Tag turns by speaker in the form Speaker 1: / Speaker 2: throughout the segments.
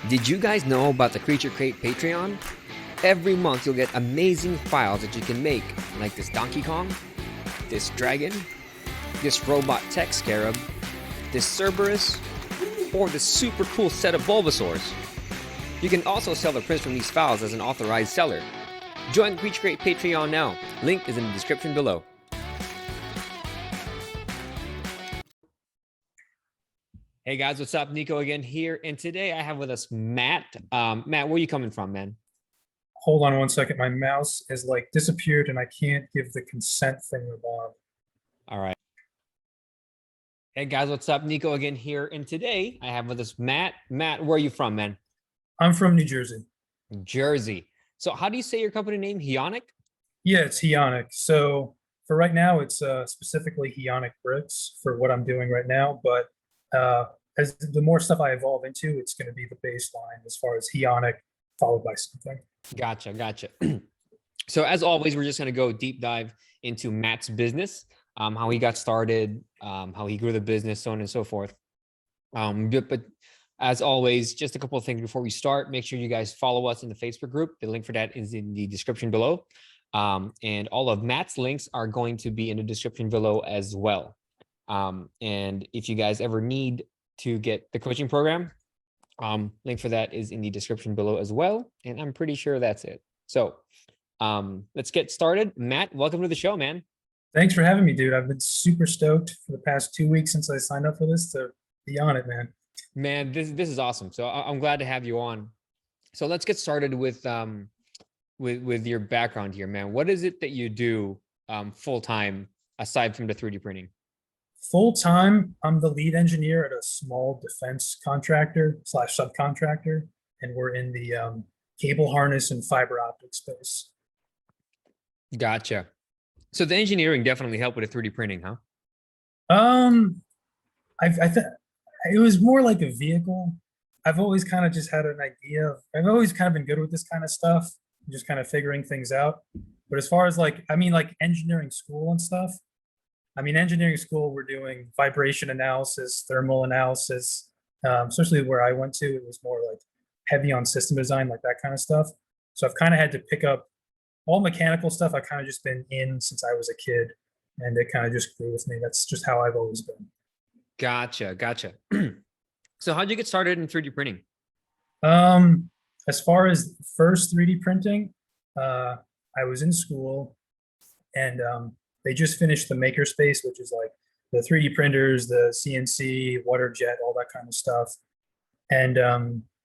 Speaker 1: Did you guys know about the Creature Crate Patreon? Every month you'll get amazing files that you can make, like this Donkey Kong, this dragon, this robot tech scarab, this Cerberus, or this super cool set of Bulbasaurs. You can also sell the prints from these files as an authorized seller. Join the Creature Crate Patreon now. Link is in the description below. Hey guys, what's up? Nico again here, and today I have with us Matt. Matt, where are you coming from, man?
Speaker 2: Hold on one second. My mouse is like disappeared and I can't give the consent thing to Bob.
Speaker 1: All right. Hey guys, what's up? Nico again here, and today I have with us Matt. Matt, where are you from, man?
Speaker 2: I'm from New Jersey.
Speaker 1: Jersey. So how do you say your company name? Heonic?
Speaker 2: Yeah, it's Heonic. So for right now, it's specifically Heonic bricks for what I'm doing right now. But as the more stuff I evolve into, it's going to be the baseline as far as Heonic followed by something.
Speaker 1: Gotcha. So as always, we're just going to go deep dive into Matt's business, how he got started, how he grew the business, so on and so forth. But as always, just a couple of things before we start. Make sure you guys follow us in the Facebook group. The link for that is in the description below. And all of Matt's links are going to be in the description below as well. And if you guys ever need to get the coaching program, link for that is in the description below as well. And I'm pretty sure that's it. So let's get started. Matt, welcome to the show, man.
Speaker 2: Thanks for having me, dude. I've been super stoked for the past 2 weeks since I signed up for this to be on it, man.
Speaker 1: Man, this is awesome. So I'm glad to have you on. So let's get started with your background here, man. What is it that you do full time aside from the 3D printing?
Speaker 2: Full time, I'm the lead engineer at a small defense contractor / subcontractor, and we're in the cable harness and fiber optic space.
Speaker 1: Gotcha. So the engineering definitely helped with the 3D printing, huh?
Speaker 2: I think it was more like a vehicle. I've always kind of just had an idea of, I've always kind of been good with this kind of stuff, just kind of figuring things out. But as far as like engineering school and stuff, engineering school, we're doing vibration analysis, thermal analysis, especially where I went to, it was more like heavy on system design, like that kind of stuff. So I've kind of had to pick up all mechanical stuff. I've kind of just been in since I was a kid, and it kind of just grew with me. That's just how I've always been.
Speaker 1: Gotcha. So how'd you get started in 3D printing?
Speaker 2: As far as first 3D printing, I was in school, and they just finished the makerspace, which is like the 3D printers, the CNC, water jet, all that kind of stuff. And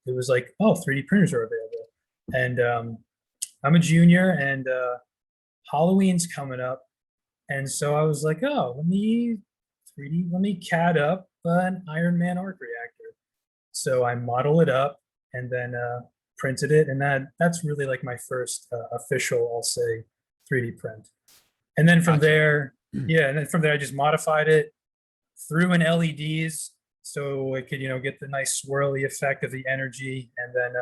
Speaker 2: it was like, oh, 3D printers are available. And I'm a junior, and Halloween's coming up. And so I was like, oh, let me CAD up an Iron Man arc reactor. So I model it up and then printed it. And that's really like my first official, I'll say, 3D print. And then from there, I just modified it, threw in LEDs so it could, get the nice swirly effect of the energy. And then,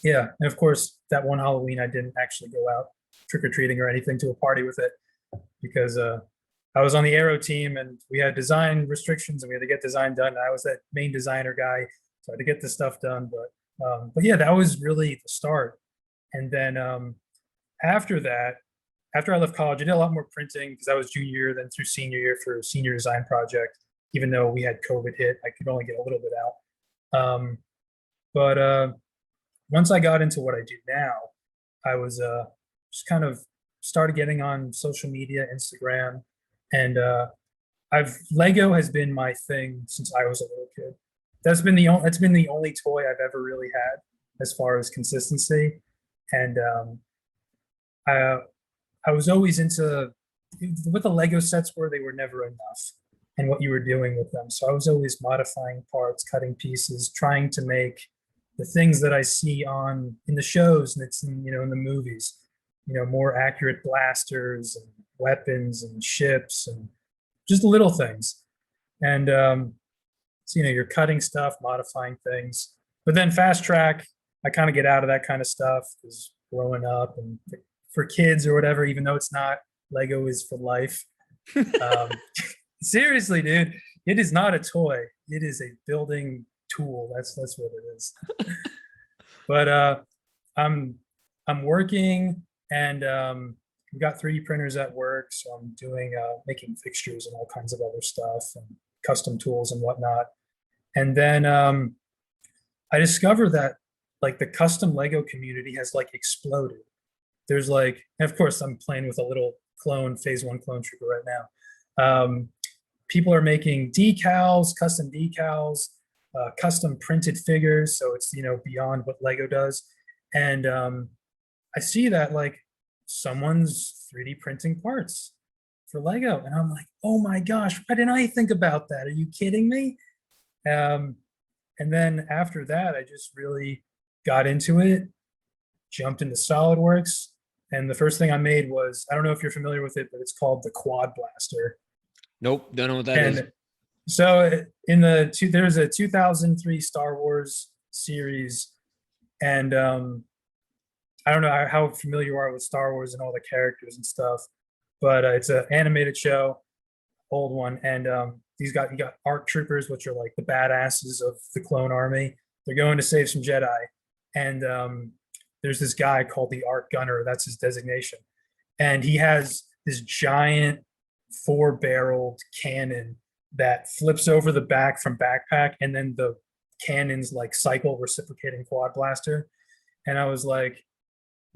Speaker 2: and of course, that one Halloween, I didn't actually go out trick-or-treating or anything to a party with it because I was on the aero team and we had design restrictions and we had to get design done. And I was that main designer guy, so I had to get the stuff done. But yeah, that was really the start. And then after that, after I left college, I did a lot more printing because I was junior year, then through senior year for a senior design project. Even though we had COVID hit, I could only get a little bit out. But once I got into what I do now, I was just kind of started getting on social media, Instagram, and Lego has been my thing since I was a little kid. That's been the only toy I've ever really had as far as consistency, and I was always into what the Lego sets were. They were never enough, and what you were doing with them. So I was always modifying parts, cutting pieces, trying to make the things that I see in the shows and it's in the movies, more accurate blasters and weapons and ships and just little things. And so you're cutting stuff, modifying things, but then fast track, I kind of get out of that kind of stuff because growing up and for kids or whatever, even though it's not, Lego is for life. Seriously, dude, it is not a toy. It is a building tool. That's what it is. But I'm I'm working, and we've got 3D printers at work, so I'm doing making fixtures and all kinds of other stuff and custom tools and whatnot. And then I discovered that like the custom Lego community has like exploded. There's like, and of course, I'm playing with a little clone, phase one clone trooper right now. People are making decals, custom printed figures. So it's, beyond what Lego does. And I see that like someone's 3D printing parts for Lego. And I'm like, oh my gosh, why didn't I think about that? Are you kidding me? And then after that, I just really got into it, jumped into SolidWorks. And the first thing I made was, I don't know if you're familiar with it, but it's called the Quad Blaster.
Speaker 1: Nope, don't know what that is.
Speaker 2: And so there's a 2003 Star Wars series, and I don't know how familiar you are with Star Wars and all the characters and stuff, but it's an animated show, old one, and you got ARC troopers, which are like the badasses of the clone army. They're going to save some Jedi, and there's this guy called the ARC Gunner. That's his designation, and he has this giant 4-barreled cannon that flips over the back from backpack, and then the cannons like cycle reciprocating quad blaster. And I was like,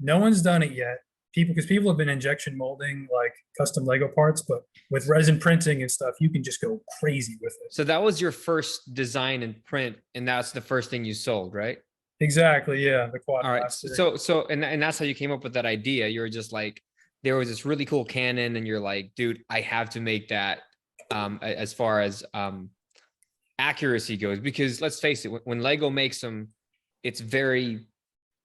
Speaker 2: no one's done it yet. Because people have been injection molding like custom Lego parts, but with resin printing and stuff, you can just go crazy with it.
Speaker 1: So that was your first design and print, and that's the first thing you sold, right?
Speaker 2: Exactly. Yeah. The quad
Speaker 1: All right.
Speaker 2: blaster.
Speaker 1: And that's how you came up with that idea. You were just like, there was this really cool cannon, and you're like, dude, I have to make that as far as accuracy goes, because let's face it, when Lego makes them, it's very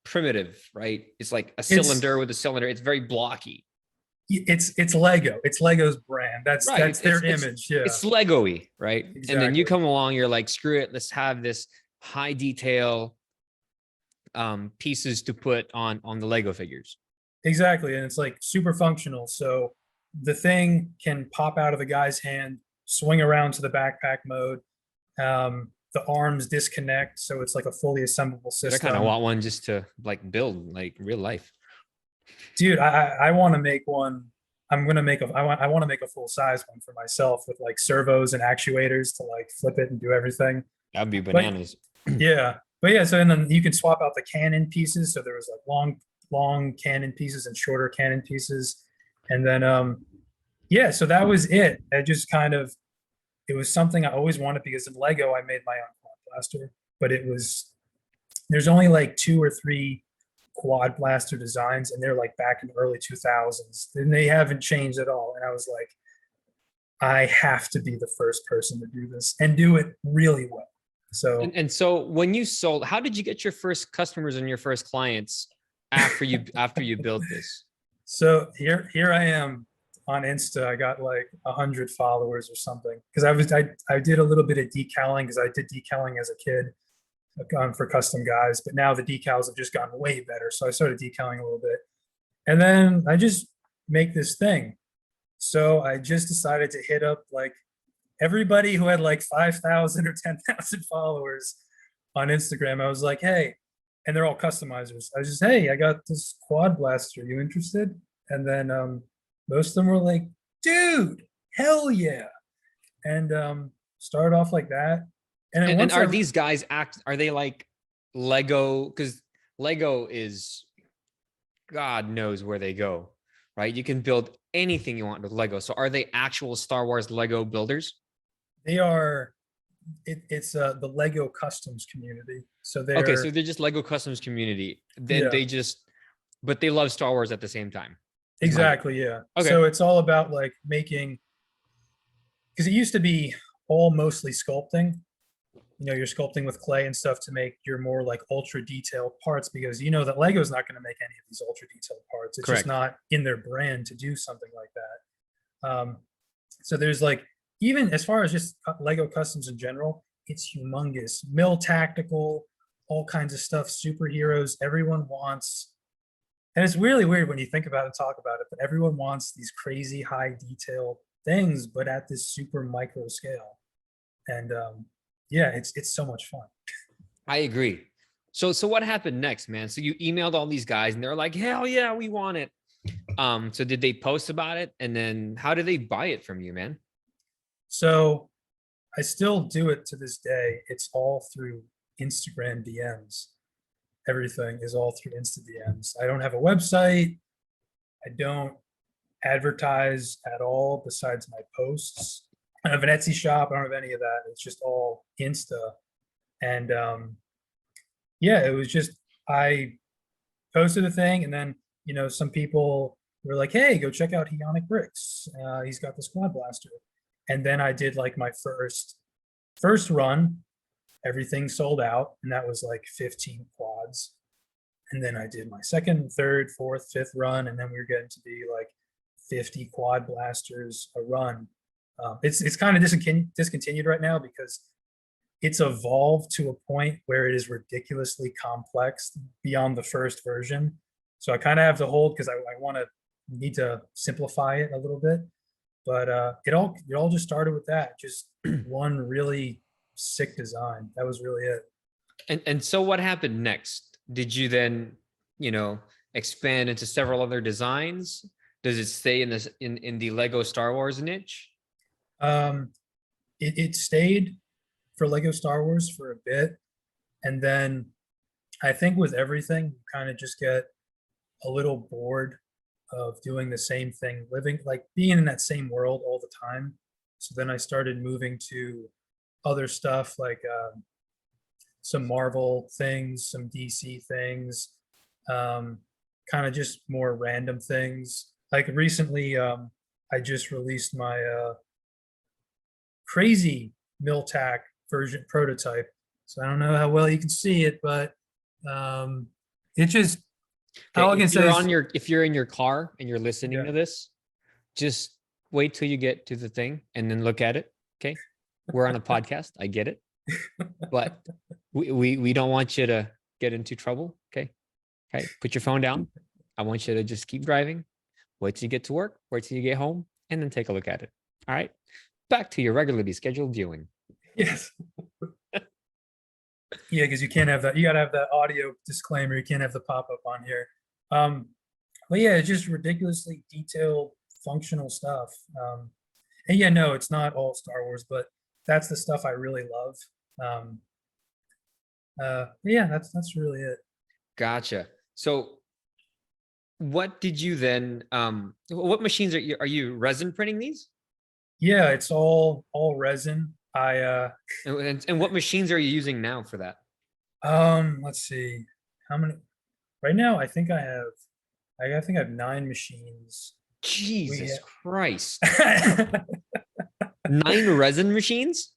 Speaker 1: primitive, right? It's like a cylinder with a cylinder. It's very blocky.
Speaker 2: It's Lego. It's Lego's brand. That's
Speaker 1: right.
Speaker 2: That's their image. Yeah.
Speaker 1: It's Lego-y, right?
Speaker 2: Exactly.
Speaker 1: And then you come along, you're like, screw it, let's have this high detail pieces to put on the Lego figures.
Speaker 2: Exactly. And it's like super functional. So the thing can pop out of the guy's hand, swing around to the backpack mode. The arms disconnect, so it's like a fully assemblable system.
Speaker 1: I kind of want one just to like build like real life.
Speaker 2: Dude, I want to make one. I want to make a full size one for myself with like servos and actuators to like flip it and do everything.
Speaker 1: That'd be bananas.
Speaker 2: But yeah. So and then you can swap out the cannon pieces. So there was like long cannon pieces and shorter cannon pieces, and then so that was it. It was something I always wanted, because in Lego I made my own quad blaster, but there's only like 2 or 3 quad blaster designs, and they're like back in the early 2000s, and they haven't changed at all. And I was like, I have to be the first person to do this and do it really well. So
Speaker 1: so when you sold, how did you get your first customers and your first clients after you built this?
Speaker 2: So here I am on Insta. I got like 100 followers or something, because I did a little bit of decaling, because I did decaling as a kid for custom guys, but now the decals have just gotten way better. So I started decaling a little bit, and then I just make this thing. So I just decided to hit up like everybody who had like 5,000 or 10,000 followers on Instagram. I was like, hey, and they're all customizers. I was just, hey, I got this quad blaster. You interested? And then most of them were like, dude, hell yeah. And started off like that.
Speaker 1: And are these guys are they like Lego? Because Lego is, God knows where they go, right? You can build anything you want with Lego. So are they actual Star Wars Lego builders?
Speaker 2: They are. It's the Lego Customs community. So they're
Speaker 1: okay. So they're just Lego Customs community. Then but they love Star Wars at the same time.
Speaker 2: Exactly. Yeah.
Speaker 1: Okay.
Speaker 2: So it's all about like making, because it used to be all mostly sculpting. You're sculpting with clay and stuff to make your more like ultra detailed parts, because that Lego's not going to make any of these ultra detailed parts. It's just not in their brand to do something like that. So there's like, even as far as just Lego Customs in general, it's humongous. Mill Tactical, all kinds of stuff, superheroes, everyone wants. And it's really weird when you think about it and talk about it, but everyone wants these crazy high detail things, but at this super micro scale. And yeah, it's so much fun.
Speaker 1: I agree. So what happened next, man? So you emailed all these guys and they're like, hell yeah, we want it. So did they post about it? And then how did they buy it from you, man?
Speaker 2: So I still do it to this day. It's all through Instagram DMs. Everything is all through Insta DMs. I don't have a website. I don't advertise at all besides my posts. I don't have an Etsy shop. I don't have any of that. It's just all Insta. And yeah, it was just, I posted a thing, and then, some people were like, hey, go check out Heonic Bricks. He's got this quad blaster. And then I did like my first run. Everything sold out, and that was like 15 quads. And then I did my second, third, fourth, fifth run, and then we were getting to be like 50 quad blasters a run. It's kind of discontinued right now because it's evolved to a point where it is ridiculously complex beyond the first version. So I kind of have to hold because I need to simplify it a little bit. But it all just started with that, just one really sick design. That was really it.
Speaker 1: And so what happened next? Did you then, expand into several other designs? Does it stay in this in the Lego Star Wars niche?
Speaker 2: It stayed for Lego Star Wars for a bit, and then I think with everything, you kind of just get a little bored of doing the same thing, living like being in that same world all the time. So then I started moving to other stuff like some Marvel things, some DC things, kind of just more random things. Like recently, I just released my crazy Miltak version prototype. So I don't know how well you can see it, but it just all I can say is
Speaker 1: if you're in your car and you're listening
Speaker 2: Yeah.
Speaker 1: to this, just wait till you get to the thing and then look at it. Okay. We're on a podcast. I get it. But we don't want you to get into trouble. Okay. Okay. Put your phone down. I want you to just keep driving. Wait till you get to work. Wait till you get home and then take a look at it. All right. Back to your regularly scheduled viewing.
Speaker 2: yes. Yeah, because you can't have that. You got to have that audio disclaimer. You can't have the pop-up on here. But yeah, it's just ridiculously detailed, functional stuff. And yeah, no, it's not all Star Wars, but that's the stuff I really love. Yeah, that's really it.
Speaker 1: Gotcha. So what did you then what machines are you resin printing these?
Speaker 2: Yeah, it's all resin.
Speaker 1: And what machines are you using now for that?
Speaker 2: Let's see. How many right now? I think I have 9 machines.
Speaker 1: Jesus
Speaker 2: ha-
Speaker 1: Christ. 9 resin machines?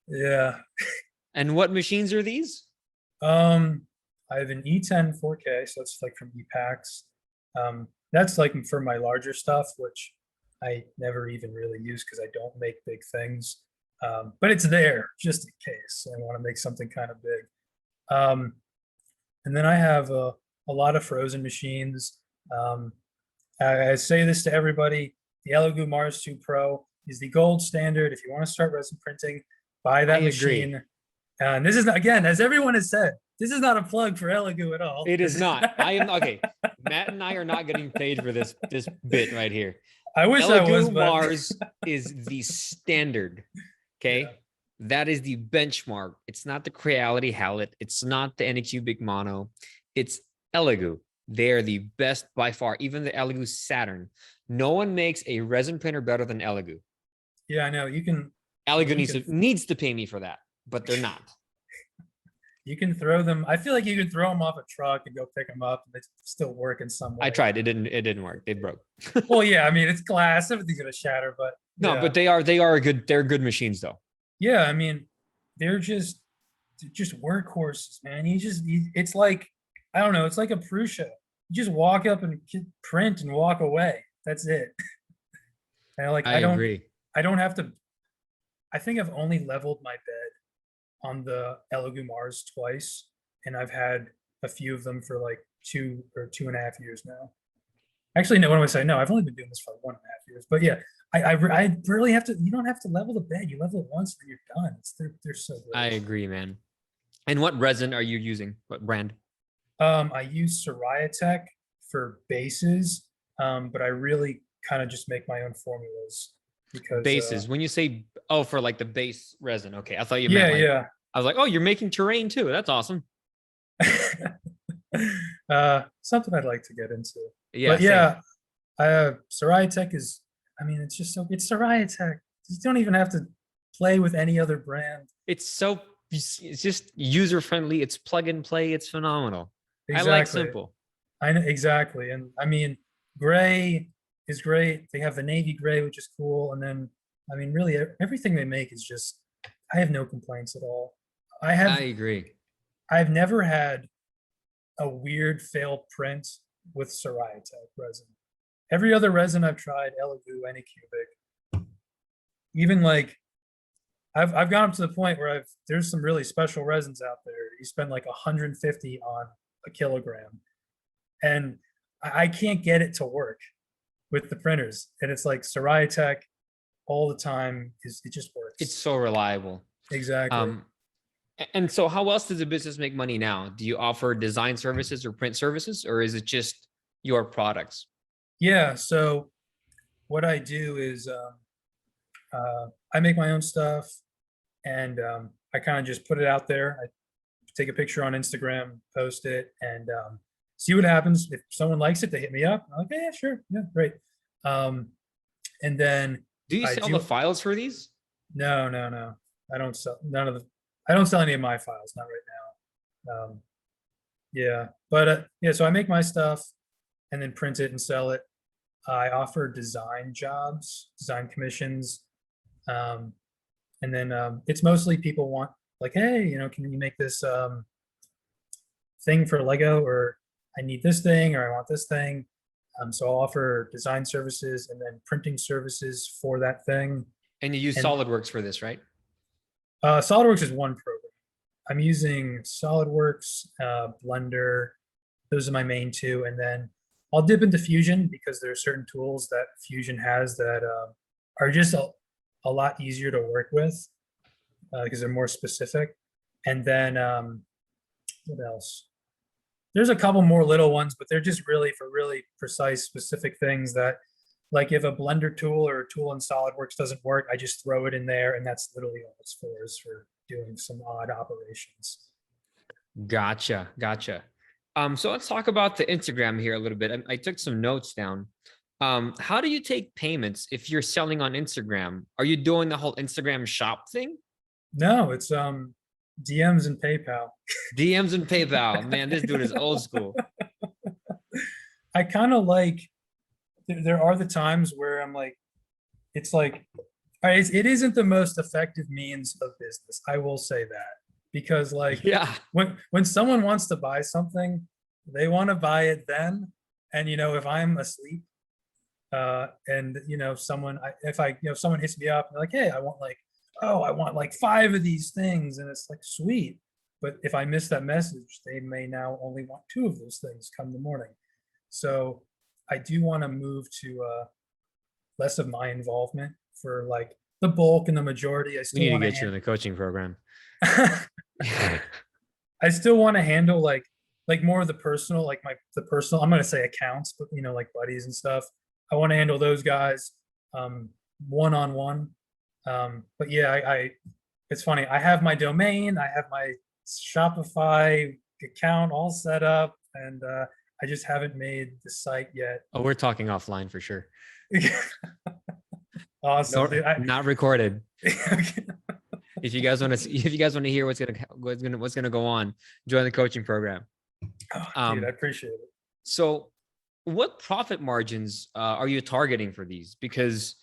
Speaker 2: Yeah.
Speaker 1: And what machines are these?
Speaker 2: I have an E10 4K, so that's like from ePacks. That's like for my larger stuff, which I never even really use because I don't make big things. But it's there just in case I want to make something kind of big. And then I have a lot of frozen machines. I say this to everybody: the Elegu Mars 2 Pro is the gold standard. If you want to start resin printing, buy that
Speaker 1: I agree.
Speaker 2: machine. And this is not, again, as everyone has said, this is not a plug for Elegu at all.
Speaker 1: It is not. I am okay. Matt and I are not getting paid for this bit right here.
Speaker 2: I wish I was,
Speaker 1: Elegu
Speaker 2: but
Speaker 1: Mars is the standard. Okay.
Speaker 2: Yeah.
Speaker 1: That is the benchmark. It's not the Creality Hallet. It's not the Anycubic Mono. It's Elegu. They're the best by far. Even the Elegu Saturn. No one makes a resin printer better than Elegu.
Speaker 2: Yeah, I know.
Speaker 1: Elegu needs to pay me for that, but they're not.
Speaker 2: You can throw them. I feel like you can throw them off a truck and go pick them up, and they still work in some way.
Speaker 1: I tried. It didn't work. They broke.
Speaker 2: Well, yeah. I mean, it's glass. Everything's gonna shatter, but
Speaker 1: No,
Speaker 2: yeah.
Speaker 1: but they're good machines though.
Speaker 2: Yeah, I mean, they're just workhorses, man. It's like, I don't know. It's like a Prusa. You just walk up and print and walk away. That's it. And
Speaker 1: I agree.
Speaker 2: I don't have to. I think I've only leveled my bed on the Elegu Mars twice, and I've had a few of them for like 2 or 2.5 years now. Actually, no, what am I saying? No, I've only been doing this for like 1.5 years. But yeah, I really have to. You don't have to level the bed. You level it once, and you're done. They're so
Speaker 1: I
Speaker 2: great.
Speaker 1: agree, man. And what resin are you using? What brand?
Speaker 2: I use Tech for bases, but I really kind of just make my own formulas because
Speaker 1: Bases. When you say, oh, for like the base resin. Okay. I thought you meant
Speaker 2: yeah,
Speaker 1: like,
Speaker 2: yeah.
Speaker 1: I was like, oh, you're making terrain too. That's awesome.
Speaker 2: Something I'd like to get into.
Speaker 1: Yeah,
Speaker 2: But
Speaker 1: same.
Speaker 2: yeah, Tech is. I mean, it's just so it's Tech. You don't even have to play with any other brand.
Speaker 1: It's so, it's just user friendly. It's plug and play. It's phenomenal. I like
Speaker 2: Exactly.
Speaker 1: simple.
Speaker 2: I know exactly, and I mean, gray is great. They have the navy gray, which is cool, and then I mean, really everything they make is just. I have no complaints at all. I
Speaker 1: I
Speaker 2: have.
Speaker 1: agree.
Speaker 2: I've never had a weird failed print with Tech resin. Every other resin I've tried, Elegu, Anycubic, even like I've gone up to the point where there's some really special resins out there. You spend like 150 on a kilogram, and I can't get it to work with the printers. And it's like Tech all the time is it just
Speaker 1: It's
Speaker 2: works.
Speaker 1: so reliable.
Speaker 2: Exactly.
Speaker 1: Um, and so how else does the business make money now? Do you offer design services or print services, or is it just your products?
Speaker 2: Yeah. So what I do is I make my own stuff, and I kind of just put it out there. I take a picture on Instagram, post it, and see what happens. If someone likes it, they hit me up. I'm like, yeah, sure, yeah, great. Um, and then
Speaker 1: Do you
Speaker 2: I
Speaker 1: sell the
Speaker 2: do
Speaker 1: files for these?
Speaker 2: no, no, no. I don't sell none of the. I don't sell any of my files, not right now. Yeah, but yeah, so I make my stuff and then print it and sell it. I offer design jobs, design commissions, um, and then it's mostly people want like, hey, can you make this thing for Lego, or I need this thing, or I want this thing. So I'll offer design services and then printing services for that thing.
Speaker 1: And you use
Speaker 2: And
Speaker 1: SolidWorks for this, right?
Speaker 2: SolidWorks is one program. I'm using SolidWorks, Blender. Those are my main two. And then I'll dip into Fusion because there are certain tools that Fusion has that are just a lot easier to work with because they're more specific. And then what else? There's a couple more little ones, but they're just really for really precise, specific things that, like if a Blender tool or a tool in SolidWorks doesn't work, I just throw it in there, and that's literally all it's for, is for doing some odd operations.
Speaker 1: Gotcha. Gotcha. So let's talk about the Instagram here a little bit. I took some notes down. How do you take payments if you're selling on Instagram? Are you doing the whole Instagram shop thing?
Speaker 2: No, it's DMs and PayPal.
Speaker 1: DMs and PayPal. Man, this dude is old school.
Speaker 2: I kind of like. There are the times where I'm like, it's like, all right, it isn't the most effective means of business. I will say that because like
Speaker 1: Yeah.
Speaker 2: when someone wants to buy something, they want to buy it then. And if I'm asleep, and someone if someone hits me up and like, hey, I want like 5 of these things, and it's like sweet. But if I miss that message, they may now only want 2 of those things come the morning. So I do want to move to less of my involvement for like the bulk and the majority. I
Speaker 1: We
Speaker 2: still
Speaker 1: need to
Speaker 2: want
Speaker 1: get you in
Speaker 2: to
Speaker 1: the coaching program.
Speaker 2: I still want to handle like more of the personal, like the personal. I'm gonna say accounts, but like buddies and stuff. I want to handle those guys one on one. But yeah, it's funny. I have my domain. I have my Shopify account all set up, and I just haven't made the site yet.
Speaker 1: Oh, we're talking offline for sure.
Speaker 2: Awesome,
Speaker 1: No,
Speaker 2: dude.
Speaker 1: not recorded.
Speaker 2: Okay.
Speaker 1: If you guys want to, if you guys want to hear what's gonna go on, join the coaching program.
Speaker 2: Oh, dude, I
Speaker 1: Um,
Speaker 2: appreciate it.
Speaker 1: so what profit margins are you targeting for these? Because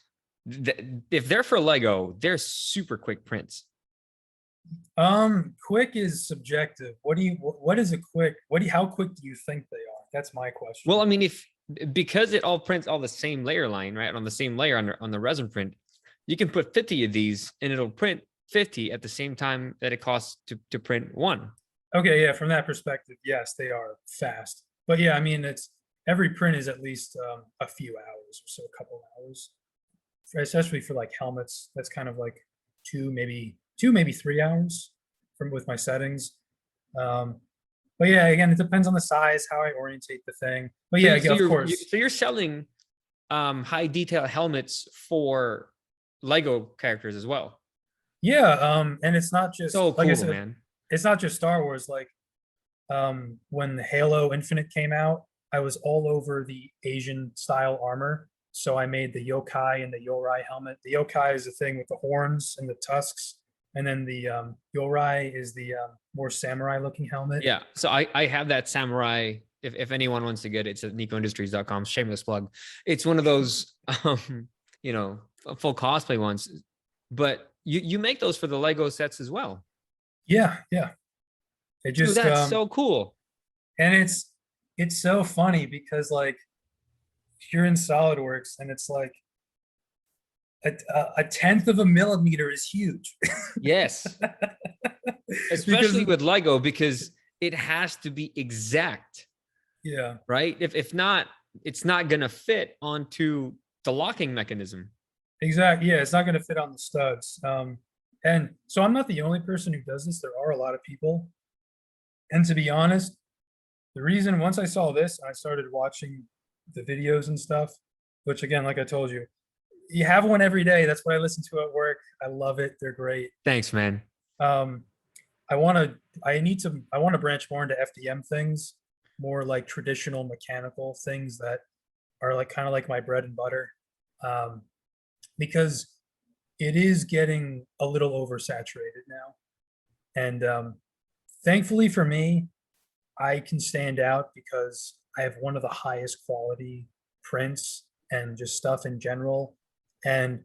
Speaker 1: if they're for Lego, they're super quick prints.
Speaker 2: Quick is subjective. What is a quick? How quick do you think they are? That's my question.
Speaker 1: Well, I mean, if because it all prints all the same layer line, right? On the same layer on the resin print, you can put 50 of these and it'll print 50 at the same time that it costs to print one.
Speaker 2: Okay, yeah, from that perspective, yes, they are fast. But yeah, I mean, every print is at least a few hours or so, a couple of hours, especially for like helmets. That's kind of like two, maybe 3 hours from with my settings. But yeah, again, it depends on the size, how I orientate the thing. But yeah,
Speaker 1: So
Speaker 2: of
Speaker 1: you're
Speaker 2: course.
Speaker 1: so you're selling high detail helmets for Lego characters as well.
Speaker 2: Yeah, and it's not just
Speaker 1: So
Speaker 2: like I
Speaker 1: cool,
Speaker 2: said,
Speaker 1: man.
Speaker 2: it's not just Star Wars. Like when Halo Infinite came out, I was all over the Asian style armor. So I made the yokai and the yorai helmet. The yokai is the thing with the horns and the tusks, and then the yorai is the more samurai looking helmet.
Speaker 1: Yeah. So I have that samurai. If anyone wants to get it, it's at nicoindustries.com. Shameless plug. It's one of those you know, full cosplay ones. But you make those for the Lego sets as well.
Speaker 2: Yeah, yeah. It
Speaker 1: Dude,
Speaker 2: just
Speaker 1: that's so cool.
Speaker 2: and it's so funny because like you're in SolidWorks and it's like a tenth of a millimeter is huge.
Speaker 1: Yes. Especially
Speaker 2: Because
Speaker 1: with Lego, because it has to be exact,
Speaker 2: yeah,
Speaker 1: right? If not, it's not gonna fit onto the locking mechanism.
Speaker 2: exactly. Yeah, it's not going to fit on the studs. And so I'm not the only person who does this. There are a lot of people. And to be honest, the reason once I saw this, I started watching the videos and stuff, which again, like I told you, you have one every day. That's what I listen to at work. I love it. They're great.
Speaker 1: Thanks, man.
Speaker 2: Um, I want to branch more into FDM things, more like traditional mechanical things that are like kind of like my bread and butter. Um, because it is getting a little oversaturated now. And thankfully for me, I can stand out because I have one of the highest quality prints and just stuff in general. And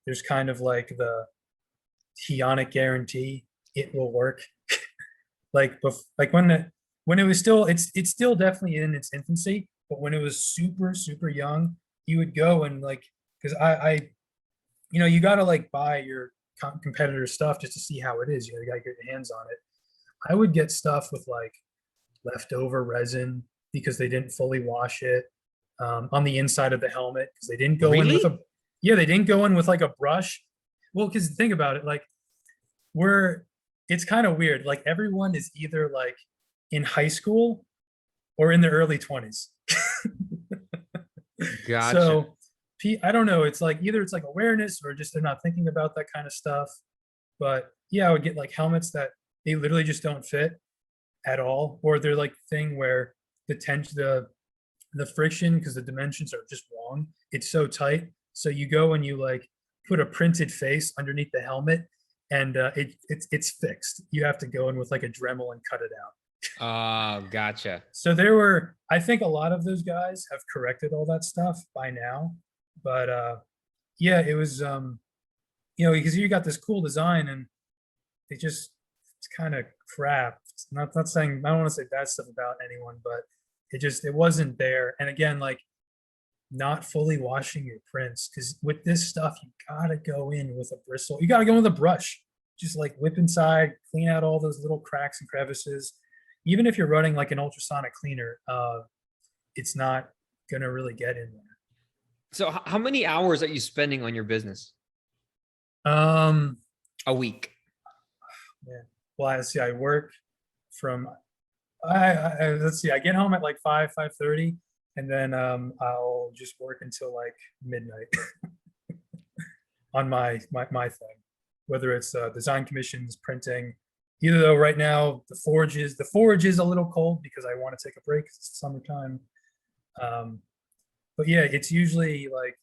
Speaker 2: there's kind of like the Heonic guarantee it will work. Like when it was still it's still definitely in its infancy, but when it was super young, you would go and like because I you got to like buy your competitor stuff just to see how it is. You got to get your hands on it. I would get stuff with like leftover resin because they didn't fully wash it on the inside of the helmet because they didn't go in with
Speaker 1: Really?
Speaker 2: a yeah they didn't go in with like a brush. Well, because think about it, like we're it's kind of weird. Like everyone is either like in high school or in their early 20s.
Speaker 1: Gotcha.
Speaker 2: So I don't know. It's like either it's like awareness or just they're not thinking about that kind of stuff. But yeah, I would get like helmets that they literally just don't fit at all, or they're like thing where the tension, the friction, because the dimensions are just wrong. It's so tight. So you go and you like put a printed face underneath the helmet, and it's fixed. You have to go in with like a Dremel and cut it out.
Speaker 1: Oh, gotcha.
Speaker 2: So there were, I think a lot of those guys have corrected all that stuff by now. But yeah, it was because you got this cool design and it just it's kind of crap. It's not saying I don't want to say bad stuff about anyone, but it wasn't there. And again, like not fully washing your prints because with this stuff you gotta go in with a bristle. You gotta go in with a brush. Just like whip inside, clean out all those little cracks and crevices. Even if you're running like an ultrasonic cleaner, it's not gonna really get in
Speaker 1: So how many hours are you spending on your business
Speaker 2: there.
Speaker 1: a week?
Speaker 2: Yeah. Well, I see. I work from let's see. I get home at like 5:30, and then I'll just work until like midnight on my thing, whether it's design commissions, printing. Either though, right now the forge is a little cold because I want to take a break. It's summertime. Um, but yeah, it's usually like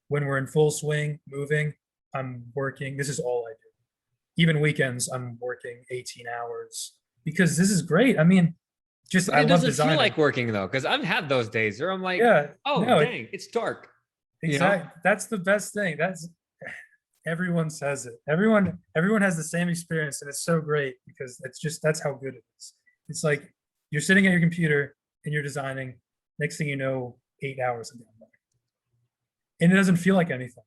Speaker 2: when we're in full swing, moving. I'm working. This is all I do. Even weekends, I'm working 18 hours because this is great. I mean, just
Speaker 1: But
Speaker 2: I
Speaker 1: it
Speaker 2: love
Speaker 1: doesn't feel
Speaker 2: designing.
Speaker 1: like working though, because I've had those days where I'm like,
Speaker 2: Yeah,
Speaker 1: oh
Speaker 2: no,
Speaker 1: dang, it's dark. You know?
Speaker 2: exactly. That's the best thing. That's everyone says it. Everyone has the same experience, and it's so great because it's just that's how good it is. It's like you're sitting at your computer and you're designing. Next thing you know, 8 hours have gone by, and it doesn't feel like anything.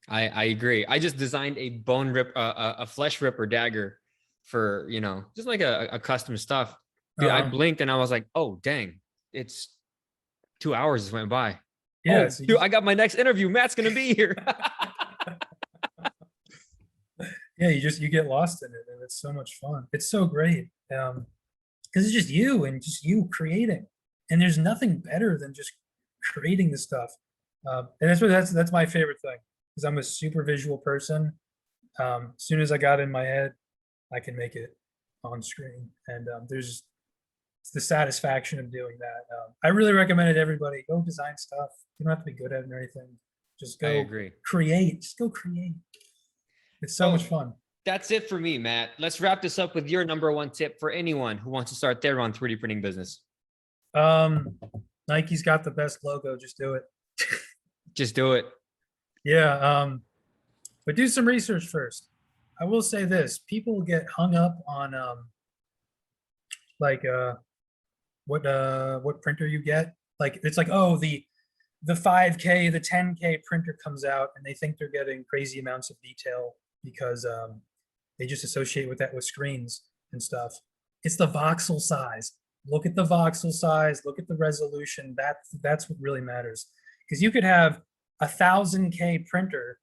Speaker 1: I agree. I just designed a bone rip, a flesh ripper dagger for, just like a custom stuff. Dude, I
Speaker 2: Uh-huh.
Speaker 1: blinked and I was like, oh, dang, it's 2 hours just went by.
Speaker 2: Yeah.
Speaker 1: Oh,
Speaker 2: So
Speaker 1: dude, I got my next interview. Matt's gonna be here.
Speaker 2: yeah, you get lost in it, and it's so much fun. It's so great. Because it's just you and just you creating, and there's nothing better than just creating the stuff. And that's my favorite thing, because I'm a super visual person. As soon as I got in my head, I can make it on screen, and there's it's the satisfaction of doing that. I really recommend it to everybody. Go design stuff. You don't have to be good at it or anything. Just
Speaker 1: I
Speaker 2: go
Speaker 1: agree.
Speaker 2: create. Just go create. It's so
Speaker 1: So
Speaker 2: much fun.
Speaker 1: that's it for me, Matt. Let's wrap this up with your number one tip for anyone who wants to start their own 3D printing business.
Speaker 2: Nike's got the best logo. Just do it.
Speaker 1: Just do it.
Speaker 2: Yeah. But do some research first. I will say this: people get hung up on like what printer you get. Like it's like, oh, the 5K, the 10K printer comes out, and they think they're getting crazy amounts of detail because they just associate with that with screens and stuff. It's the voxel size. Look at the voxel size. Look at the resolution. That's what really matters. Because you could have 1,000K printer,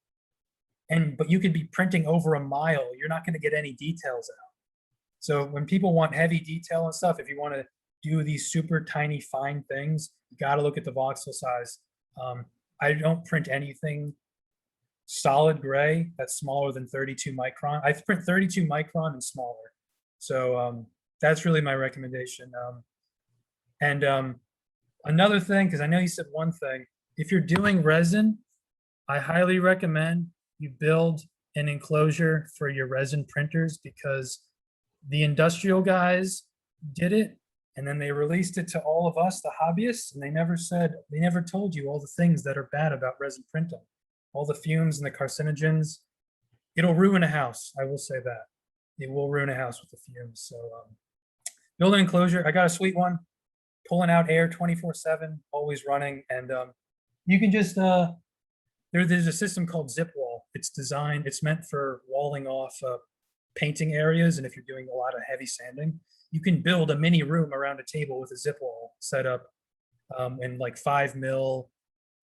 Speaker 2: but you could be printing over a mile. You're not going to get any details out. So when people want heavy detail and stuff, if you want to do these super tiny fine things, you got to look at the voxel size. I don't print anything solid gray that's smaller than 32 micron. I print 32 micron and smaller. So that's really my recommendation. And another thing, because I know you said one thing, if you're doing resin, I highly recommend you build an enclosure for your resin printers, because the industrial guys did it, and then they released it to all of us, the hobbyists, and they never told you all the things that are bad about resin printing, all the fumes and the carcinogens. It'll ruin a house. I will say that. It will ruin a house with the fumes. So build an enclosure. I got a sweet one, pulling out air 24/7, always running. And you can just, there's a system called Zip Wall. It's meant for walling off painting areas. And if you're doing a lot of heavy sanding, you can build a mini room around a table with a zip wall set up in like 5 mil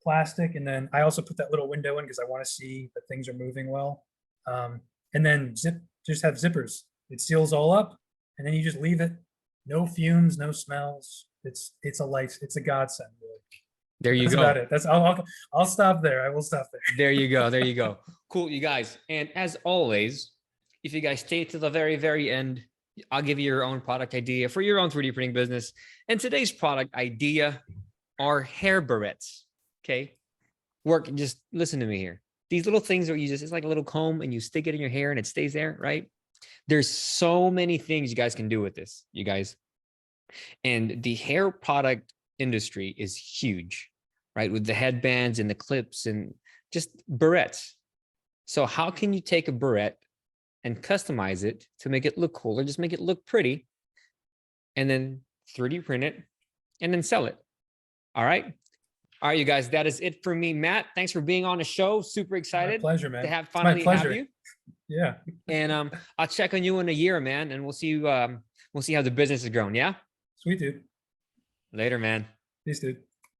Speaker 2: plastic. And then I also put that little window in because I want to see that things are moving well. And then just have zippers. It seals all up, and then you just leave it. No fumes, no smells. It's a godsend. Really.
Speaker 1: There you
Speaker 2: That's
Speaker 1: go.
Speaker 2: about it. I'll stop there. I will stop there.
Speaker 1: There you go. There you go. Cool, you guys. And as always, if you guys stay to the very, very end, I'll give you your own product idea for your own 3D printing business. And today's product idea are hair barrettes. Okay. Just listen to me here. These little things it's like a little comb, and you stick it in your hair and it stays there, right? There's so many things you guys can do with this, you guys. And the hair product industry is huge, right? With the headbands and the clips and just barrettes. So how can you take a barrette and customize it to make it look cool, or just make it look pretty, and then 3D print it and then sell it? All right. All right, you guys, that is it for me. Matt, thanks for being on the show. Super excited.
Speaker 2: My pleasure, man.
Speaker 1: To have
Speaker 2: It's my
Speaker 1: finally have
Speaker 2: pleasure.
Speaker 1: you.
Speaker 2: Yeah.
Speaker 1: And I'll check on you in a year, man, and we'll see how the business is growing. Yeah.
Speaker 2: Sweet, dude.
Speaker 1: Later, man.
Speaker 2: Peace, dude.